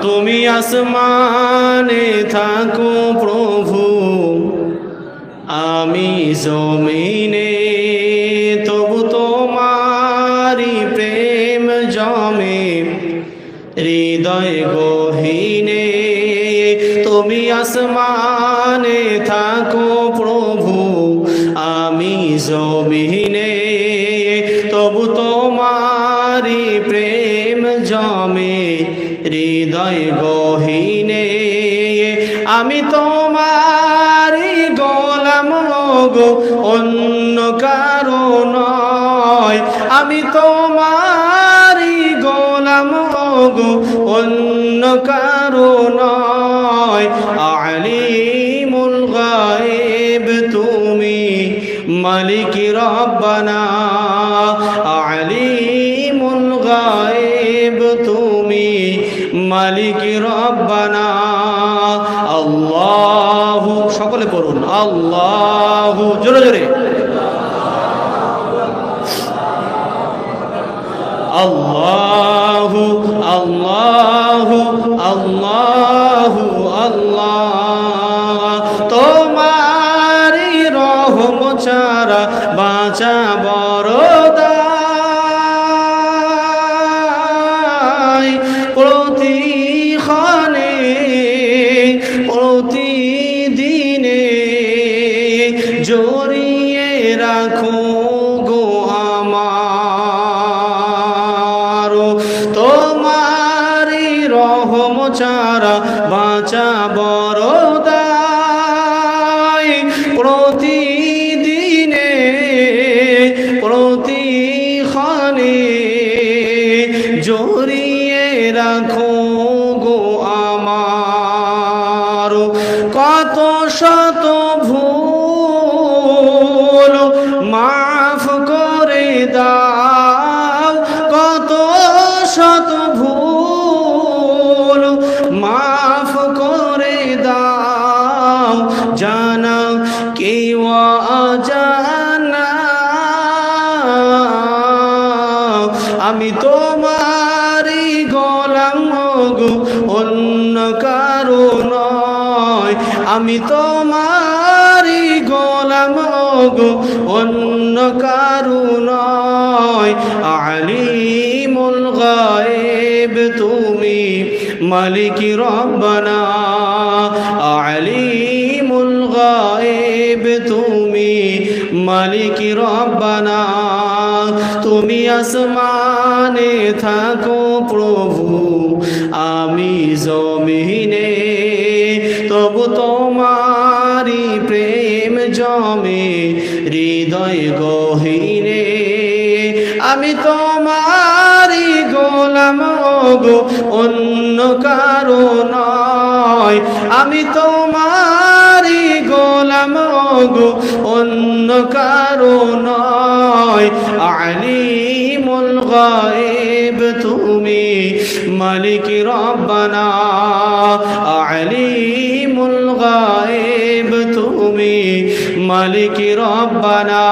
তুমি আসমানে থাকো প্রভু, আমি জমিনে, তবু তোমারি প্রেম জমে হৃদয় গহীনে। তুমি আসমানে থাকো প্রভু, আমি জমিনে, তবু তোমারি প্রেম জমে হৃদয় গহীনে। আমি তোমারি গোলাম গো, অন্য কারো নয়। আমি তোমারি গোলাম গো, অন্য কারো নয়। আলিমুল গায়েব তুমি, মালিক রব্বানা। আলিমুল গায়েব তুমি, মালিক রব্বানা। আল্লাহু, সকলে পড়ুন আল্লাহু, জোরে জোরে। আল্লাহু আল্লাহু আল্লাহু আল্লাহ। তোমারি রহম ছাড়া বাঁচা বড় দায়। প্রতিক্ষণে প্রতিদিনে জড়িয়ে রাখো গো আমার। তোমারি রহম ছাড়া বাঁচা বড় দায়। প্রতিদিনে প্রতিক্ষণে জড়িয়ে রাখো গো আমার। কত শত ভুল মাফ করে দাও, কত শত ভুল মাফ করে দাও। জানা কেউ অজানা, আমি তোমারি গোলাম গো, অন্য কারো নয়। আমি তোমারি গোলাম গো, অন্য কারো নয়। আলিমুল গায়েব তুমি, মালিক রব্বানা। আলিমুল গায়েব তুমি, মালিক রব্বানা। তুমি আসমানে থাকো প্রভু, আমি জমিনে, তবু তোমারি প্রেম জমে হৃদয় গহীনে। আমি তোমারি গোলাম গো, অন্য কারো নয়। আমি তোমারি গোলাম গো, অন্য কারো নয়। আলিমুল গায়েব তুমি, মালিক রব্বানা। আলিমুল গায়েব তুমি, মালিক রব্বানা।